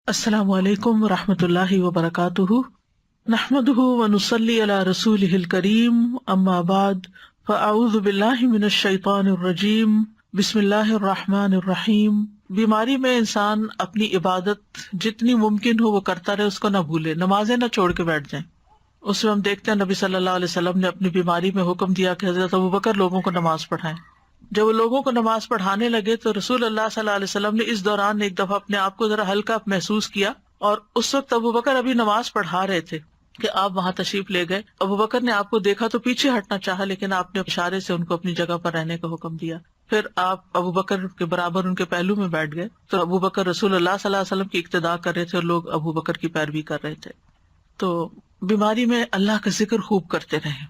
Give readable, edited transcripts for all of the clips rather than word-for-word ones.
السلام علیکم ورحمۃ اللہ وبرکاتہ، نحمدہ ونصلی علی رسولہ الکریم، اما بعد فاعوذ باللہ من الشیطان الرجیم، بسم اللہ الرحمن الرحیم۔ بیماری میں انسان اپنی عبادت جتنی ممکن ہو وہ کرتا رہے، اس کو نہ بھولے، نمازیں نہ چھوڑ کے بیٹھ جائیں۔ اس میں ہم دیکھتے ہیں نبی صلی اللہ علیہ وسلم نے اپنی بیماری میں حکم دیا کہ حضرت ابوبکر لوگوں کو نماز پڑھائیں۔ جب وہ لوگوں کو نماز پڑھانے لگے تو رسول اللہ صلی اللہ علیہ وسلم نے اس دوران ایک دفعہ اپنے آپ کو ذرا ہلکا محسوس کیا، اور اس وقت ابوبکر ابھی نماز پڑھا رہے تھے کہ آپ وہاں تشریف لے گئے۔ ابوبکر نے آپ کو دیکھا تو پیچھے ہٹنا چاہا، لیکن آپ نے اشارے سے ان کو اپنی جگہ پر رہنے کا حکم دیا۔ پھر آپ ابوبکر کے برابر ان کے پہلو میں بیٹھ گئے تو ابوبکر رسول اللہ صلی اللہ علیہ وسلم کی اقتداء کر رہے تھے اور لوگ ابوبکر کی پیروی کر رہے تھے۔ تو بیماری میں اللہ کا ذکر خوب کرتے رہیں۔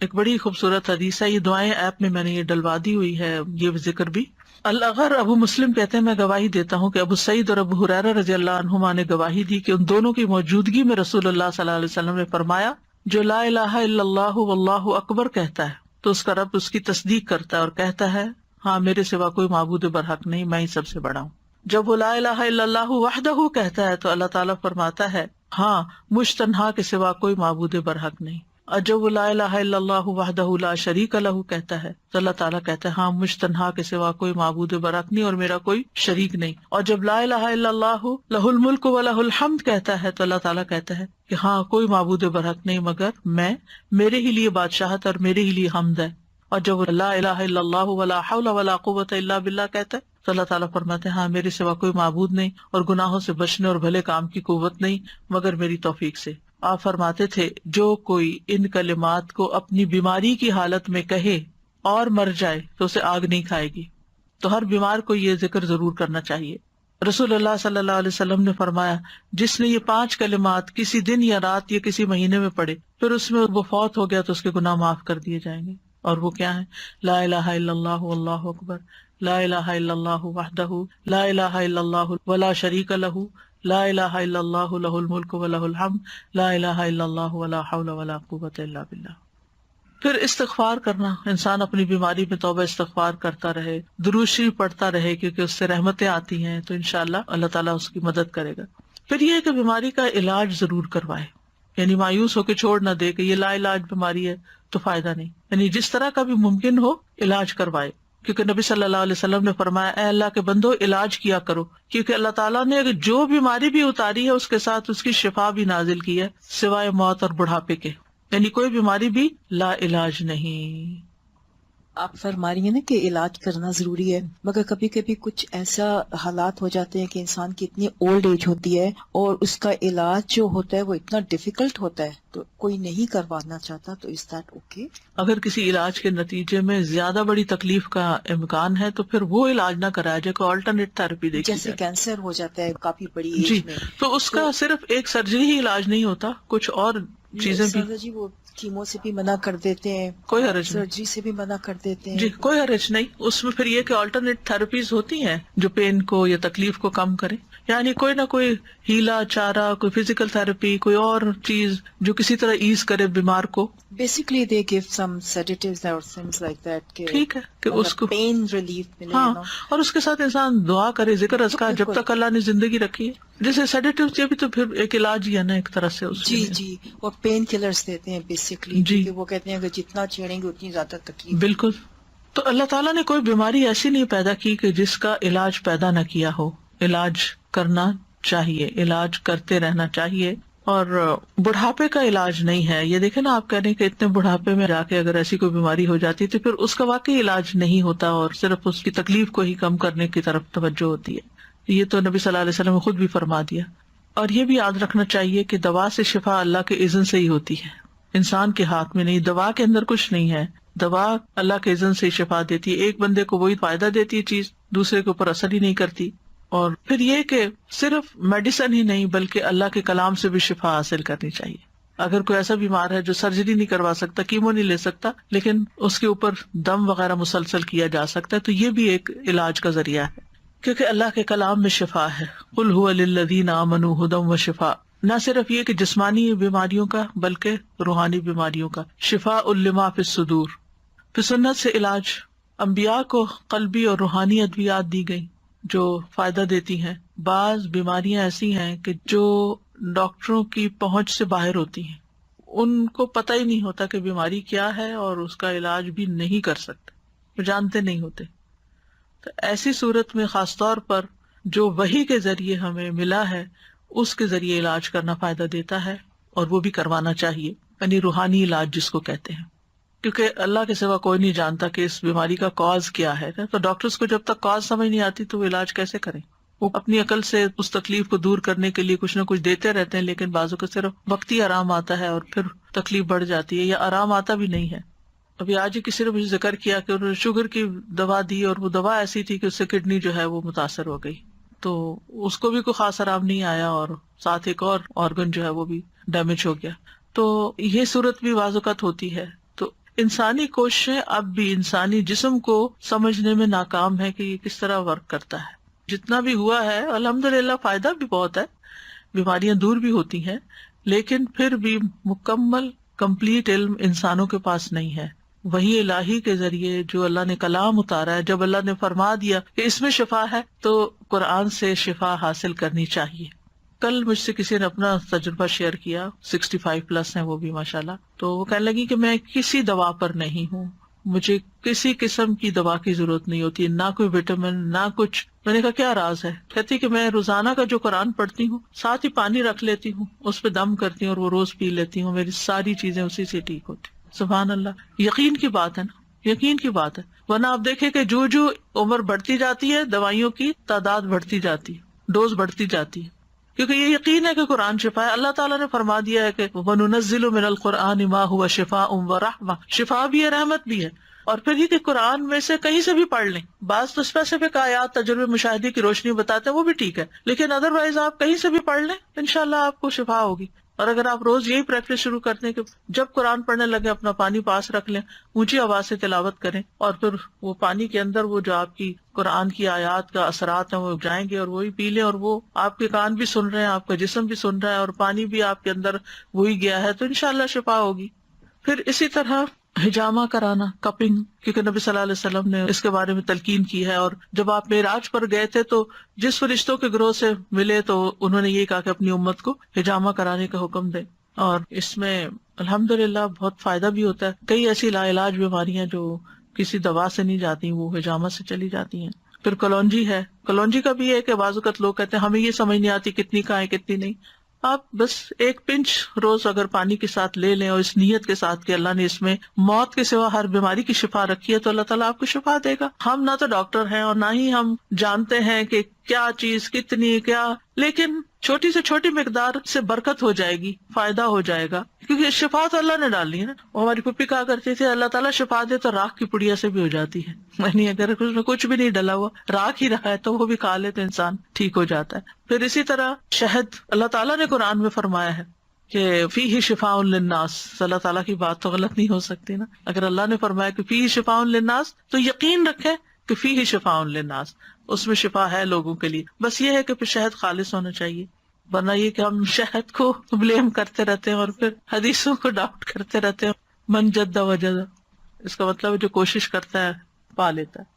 ایک بڑی خوبصورت حدیث ہے، یہ دعائیں ایپ میں نے یہ ڈلوا دی ہوئی ہے، یہ ذکر بھی۔ الاغر ابو مسلم کہتے ہیں، میں گواہی دیتا ہوں کہ ابو سعید اور ابو ہریرہ رضی اللہ عنہما نے گواہی دی کہ ان دونوں کی موجودگی میں رسول اللہ صلی اللہ علیہ وسلم نے فرمایا، جو لا الہ الا اللہ واللہ اکبر کہتا ہے تو اس کا رب اس کی تصدیق کرتا ہے اور کہتا ہے، ہاں میرے سوا کوئی معبود برحق نہیں، میں ہی سب سے بڑا ہوں۔ جب وہ لا الہ الا اللہ وحدہ کہتا ہے تو اللہ تعالیٰ فرماتا ہے، ہاں مجھ تنہا کے سوا کوئی معبود برحق نہیں۔ اور جب وہ لا الہ الا اللہ وحدہ لا شریک لہ کہتا ہے تو اللہ تعالیٰ کہتا ہے، ہاں مجھ تنہا کے سوا کوئی معبود برحق نہیں اور میرا کوئی شریک نہیں۔ اور جب لا الہ الا اللہ لہ الملک و لہ الحمد کہتا ہے تو اللہ تعالیٰ کہتا ہے کہ ہاں کوئی معبود برحق نہیں مگر میں، میرے ہی لیے بادشاہت اور میرے ہی لیے حمد ہے۔ اور جب وہ لا الہ الا اللہ ولا حول ولا قوۃ الا باللہ کہتا ہے تو اللہ تعالیٰ فرماتے ہیں، ہاں میرے سوا کوئی معبود نہیں اور گناہوں سے بچنے اور بھلے کام کی قوت نہیں مگر میری توفیق سے۔ آپ فرماتے تھے، جو کوئی ان کلمات کو اپنی بیماری کی حالت میں کہے اور مر جائے تو اسے آگ نہیں کھائے گی۔ تو ہر بیمار کو یہ ذکر ضرور کرنا چاہیے۔ رسول اللہ صلی اللہ علیہ وسلم نے فرمایا، جس نے یہ 5 کلمات کسی دن یا رات یا کسی مہینے میں پڑھے پھر اس میں وہ فوت ہو گیا تو اس کے گناہ معاف کر دیے جائیں گے۔ اور وہ کیا ہے؟ لا الہ الا اللہ واللہ اکبر، لا الہ الا اللہ وحدہ لا الہ الا اللہ ولا شریک لہ، لا الہ الا اللہ لہ الملک و لہ الحمد، لا الہ الا اللہ ولا حول ولا قوۃ الا باللہ۔ پھر استغفار کرنا، انسان اپنی بیماری میں توبہ استغفار کرتا رہے، درود شریف پڑھتا رہے، کیونکہ اس سے رحمتیں آتی ہیں تو انشاءاللہ اللہ تعالیٰ اس کی مدد کرے گا۔ پھر یہ کہ بیماری کا علاج ضرور کروائے، یعنی مایوس ہو کے چھوڑ نہ دے کہ یہ لا علاج بیماری ہے تو فائدہ نہیں، یعنی جس طرح کا بھی ممکن ہو علاج کروائے، کیونکہ نبی صلی اللہ علیہ وسلم نے فرمایا، اے اللہ کے بندو علاج کیا کرو، کیونکہ اللہ تعالیٰ نے جو بیماری بھی اتاری ہے اس کے ساتھ اس کی شفا بھی نازل کی ہے، سوائے موت اور بڑھاپے کے، یعنی کوئی بیماری بھی لا علاج نہیں۔ آپ فرما رہی ہیں نا کہ علاج کرنا ضروری ہے، مگر کبھی کبھی کچھ ایسا حالات ہو جاتے ہیں کہ انسان کی اتنی اولڈ ایج ہوتی ہے اور اس کا علاج جو ہوتا ہے وہ اتنا ڈیفیکلٹ ہوتا ہے تو کوئی نہیں کروانا چاہتا، تو از دیٹ اوکے؟ اگر کسی علاج کے نتیجے میں زیادہ بڑی تکلیف کا امکان ہے تو پھر وہ علاج نہ کرایا جائے، کوئی آلٹرنیٹ تھراپی دیکھی جیسے جائے۔ کینسر ہو جاتا ہے کافی بڑی ایج جی، میں، تو اس کا صرف ایک سرجری ہی علاج نہیں ہوتا، کچھ اور چیزیں بھی۔ سر جی وہ کیمو سے بھی منع کر دیتے ہیں، کوئی حرج نہیں، سرجری سے بھی منع کر دیتے ہیں۔ جی کوئی حرج نہیں، اس میں پھر یہ کہ آلٹرنیٹ تھراپیز ہوتی ہیں جو پین کو یا تکلیف کو کم کرے، یعنی کوئی نہ کوئی ہیلا چارہ، کوئی فزیکل تھراپی، کوئی اور چیز جو کسی طرح ایز کرے بیمار کو۔ بیسیکلی دے گیو سم سیڈیٹیوز اور things like that کہ ٹھیک ہے کہ اس کو پین ریلیف ملے، ہاں، اور اس کے ساتھ انسان دعا کرے، ذکر اذکار جب تک اللہ نے زندگی رکھی ہے۔ جیسے سیڈیٹیو یہ بھی تو پھر ایک علاج ہی ہے نا ایک طرح سے اس جی میں۔ جی، اور پین کلرز دیتے ہیں بیسیکلی، جی کیونکہ وہ کہتے ہیں کہ جتنا چھیڑیں گے اتنی زیادہ تکلیف۔ بالکل۔ تو اللہ تعالیٰ نے کوئی بیماری ایسی نہیں پیدا کی کہ جس کا علاج پیدا نہ کیا ہو، علاج کرنا چاہیے، علاج کرتے رہنا چاہیے۔ اور بڑھاپے کا علاج نہیں ہے، یہ دیکھیں نا، آپ کہہ رہے ہیں کہ اتنے بڑھاپے میں جا کے اگر ایسی کوئی بیماری ہو جاتی تو پھر اس کا واقعی علاج نہیں ہوتا اور صرف اس کی تکلیف کو ہی کم کرنے کی طرف توجہ ہوتی ہے۔ یہ تو نبی صلی اللہ علیہ وسلم نے خود بھی فرما دیا۔ اور یہ بھی یاد رکھنا چاہیے کہ دوا سے شفا اللہ کے اذن سے ہی ہوتی ہے، انسان کے ہاتھ میں نہیں، دوا کے اندر کچھ نہیں ہے، دوا اللہ کے اذن سے شفا دیتی ہے۔ ایک بندے کو وہی فائدہ دیتی ہے چیز، دوسرے کے اوپر اثر ہی نہیں کرتی۔ اور پھر یہ کہ صرف میڈیسن ہی نہیں بلکہ اللہ کے کلام سے بھی شفا حاصل کرنی چاہیے۔ اگر کوئی ایسا بیمار ہے جو سرجری نہیں کروا سکتا، کیمو نہیں لے سکتا، لیکن اس کے اوپر دم وغیرہ مسلسل کیا جا سکتا ہے، تو یہ بھی ایک علاج کا ذریعہ ہے، کیونکہ اللہ کے کلام میں شفا ہے۔ قل هو للذین آمنوا ھدی وشفاء، نہ صرف یہ کہ جسمانی بیماریوں کا بلکہ روحانی بیماریوں کا، شفاء لما فی الصدور۔ پھر سنت سے علاج، انبیاء کو قلبی اور روحانی ادویات دی گئی، جو فائدہ دیتی ہیں. بعض بیماریاں ایسی ہیں کہ جو ڈاکٹروں کی پہنچ سے باہر ہوتی ہیں، ان کو پتہ ہی نہیں ہوتا کہ بیماری کیا ہے اور اس کا علاج بھی نہیں کر سکتے، وہ جانتے نہیں ہوتے. تو ایسی صورت میں خاص طور پر جو وحی کے ذریعے ہمیں ملا ہے اس کے ذریعے علاج کرنا فائدہ دیتا ہے، اور وہ بھی کروانا چاہیے، یعنی روحانی علاج جس کو کہتے ہیں، کیونکہ اللہ کے سوا کوئی نہیں جانتا کہ اس بیماری کا کاز کیا ہے. تو ڈاکٹرز کو جب تک کاز سمجھ نہیں آتی تو وہ علاج کیسے کریں؟ وہ اپنی عقل سے اس تکلیف کو دور کرنے کے لیے کچھ نہ کچھ دیتے رہتے ہیں، لیکن بعضوں کو صرف وقتی آرام آتا ہے اور پھر تکلیف بڑھ جاتی ہے، یا آرام آتا بھی نہیں ہے. ابھی آج ہی کسی نے مجھے ذکر کیا کہ انہوں نے شوگر کی دوا دی، اور وہ دوا ایسی تھی کہ اس سے کڈنی جو ہے وہ متاثر ہو گئی، تو اس کو بھی کوئی خاص آرام نہیں آیا، اور ساتھ ایک اور آرگن جو ہے وہ بھی ڈیمیج ہو گیا. تو یہ صورت بھی بعض اوقات ہوتی ہے. تو انسانی کوششیں اب بھی انسانی جسم کو سمجھنے میں ناکام ہے کہ یہ کس طرح ورک کرتا ہے. جتنا بھی ہوا ہے الحمدللہ فائدہ بھی بہت ہے، بیماریاں دور بھی ہوتی ہیں، لیکن پھر بھی مکمل کمپلیٹ علم انسانوں کے پاس نہیں ہے. وہی الہی کے ذریعے جو اللہ نے کلام اتارا ہے، جب اللہ نے فرما دیا کہ اس میں شفا ہے تو قرآن سے شفا حاصل کرنی چاہیے. کل مجھ سے کسی نے اپنا تجربہ شیئر کیا، 65+ ہیں وہ بھی ماشاءاللہ. تو وہ کہنے لگی کہ میں کسی دوا پر نہیں ہوں، مجھے کسی قسم کی دوا کی ضرورت نہیں ہوتی، نہ کوئی وٹامن نہ کچھ. میں نے کہا کیا راز ہے؟ کہتی کہ میں روزانہ کا جو قرآن پڑھتی ہوں ساتھ ہی پانی رکھ لیتی ہوں، اس پہ دم کرتی ہوں اور وہ روز پی لیتی ہوں، میری ساری چیزیں اسی سے ٹھیک ہوتی. سبحان اللہ. یقین کی بات ہے نا، یقین کی بات ہے. ورنہ آپ دیکھیں کہ جو جو عمر بڑھتی جاتی ہے دوائیوں کی تعداد بڑھتی جاتی ہے، ڈوز بڑھتی جاتی ہے، کیونکہ یہ یقین ہے کہ قرآن شفا ہے. اللہ تعالیٰ نے فرما دیا ہے کہ وَنُنَزِّلُ مِنَ الْقُرْآنِ مَا هُوَ شِفَاءٌ وَرَحْمَةٌ، شفا بھی ہے رحمت بھی ہے. اور پھر یہ کہ قرآن میں سے کہیں سے بھی پڑھ لیں، بعض تو اسپیسیفک آیات تجربے مشاہدے کی روشنی بتاتے ہیں وہ بھی ٹھیک ہے، لیکن ادروائز آپ کہیں سے بھی پڑھ لیں انشاءاللہ آپ کو شفا ہوگی. اور اگر آپ روز یہی پریکٹس شروع کرتے ہیں کہ جب قرآن پڑھنے لگے اپنا پانی پاس رکھ لیں، اونچی آواز سے تلاوت کریں، اور پھر وہ پانی کے اندر وہ جو آپ کی قرآن کی آیات کا اثرات ہیں وہ جائیں گے اور وہی پی لیں، اور وہ آپ کے کان بھی سن رہے ہیں، آپ کا جسم بھی سن رہا ہے، اور پانی بھی آپ کے اندر وہی گیا ہے، تو انشاءاللہ شفا ہوگی. پھر اسی طرح حجامہ کرانا، کپنگ، کیونکہ نبی صلی اللہ علیہ وسلم نے اس کے بارے میں تلقین کی ہے. اور جب آپ معراج پر گئے تھے تو جس فرشتوں کے گروہ سے ملے تو انہوں نے یہ کہا کہ اپنی امت کو حجامہ کرانے کا حکم دیں. اور اس میں الحمدللہ بہت فائدہ بھی ہوتا ہے. کئی ایسی لا علاج بیماریاں جو کسی دوا سے نہیں جاتی وہ حجامہ سے چلی جاتی ہیں. پھر کلونجی ہے، کلونجی کا بھی ہے کہ بعض اوقات لوگ کہتے ہیں ہمیں یہ سمجھ نہیں آتی کتنی کھائیں کتنی نہیں. آپ بس ایک پنچ روز اگر پانی کے ساتھ لے لیں اور اس نیت کے ساتھ کہ اللہ نے اس میں موت کے سوا ہر بیماری کی شفا رکھی ہے تو اللہ تعالیٰ آپ کو شفا دے گا. ہم نہ تو ڈاکٹر ہیں اور نہ ہی ہم جانتے ہیں کہ کیا چیز کتنی کیا، لیکن چھوٹی سے چھوٹی مقدار سے برکت ہو جائے گی، فائدہ ہو جائے گا، کیونکہ شفا تو اللہ نے ڈالی ہے نا. ہماری پھپھی کہا کرتی تھی اللہ تعالیٰ شفا دے تو راکھ کی پڑیا سے بھی ہو جاتی ہے، یعنی اگر اس میں کچھ بھی نہیں ڈلا ہوا راکھ ہی رہا ہے تو وہ بھی کھا لے تو انسان ٹھیک ہو جاتا ہے. پھر اسی طرح شہد، اللہ تعالیٰ نے قرآن میں فرمایا ہے کہ فیہ شفاء للناس. اللہ تعالیٰ کی بات تو غلط نہیں ہو سکتی نا. اگر اللہ نے فرمایا کہ فیہ شفاء للناس تو یقین رکھیں کہ فیہ شفاء للناس، اس میں شفا ہے لوگوں کے لیے. بس یہ ہے کہ پھر شہد خالص ہونا چاہیے، ورنہ یہ کہ ہم شہد کو بلیم کرتے رہتے ہیں اور پھر حدیثوں کو ڈاؤٹ کرتے رہتے ہیں. من جد وجد، اس کا مطلب جو کوشش کرتا ہے پا لیتا ہے.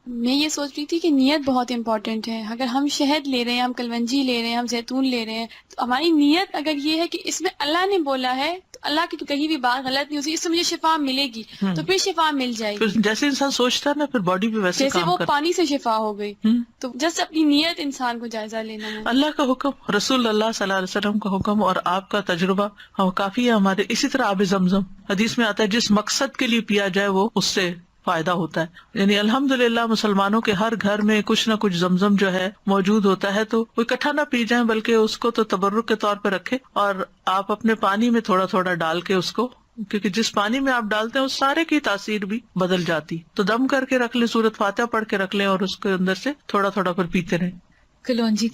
میں یہ سوچ رہی تھی کہ نیت بہت امپورٹنٹ ہے. اگر ہم شہد لے رہے ہیں، ہم کلونجی لے رہے ہیں، ہم زیتون لے رہے ہیں، تو ہماری نیت اگر یہ ہے کہ اس میں اللہ نے بولا ہے تو اللہ کی تو کہیں بھی بات غلط نہیں ہوتی، اس سے مجھے شفا ملے گی تو پھر شفا مل جائے گی. پھر جیسے انسان سوچتا ہے نا پھر باڈی بھی ویسے جیسے کام وہ کرتا پانی سے شفا ہو گئی. تو جس اپنی نیت انسان کو جائزہ لینا ہے. اللہ کا حکم، رسول اللہ صلی اللہ علیہ وسلم کا حکم اور آپ کا تجربہ ہم کافی ہے ہمارے. اسی طرح آب زمزم حدیث میں آتا ہے جس مقصد کے لیے پیا جائے وہ اس سے فائدہ ہوتا ہے. یعنی الحمدللہ مسلمانوں کے ہر گھر میں کچھ نہ کچھ زمزم جو ہے موجود ہوتا ہے، تو وہ اکٹھا نہ پی جائیں بلکہ اس کو تو تبرک کے طور پہ رکھے، اور آپ اپنے پانی میں تھوڑا تھوڑا ڈال کے اس کو، کیونکہ جس پانی میں آپ ڈالتے ہیں اس سارے کی تاثیر بھی بدل جاتی، تو دم کر کے رکھ لیں، سورۃ فاتحہ پڑھ کے رکھ لیں اور اس کے اندر سے تھوڑا تھوڑا پر پیتے رہیں. کلونجی کی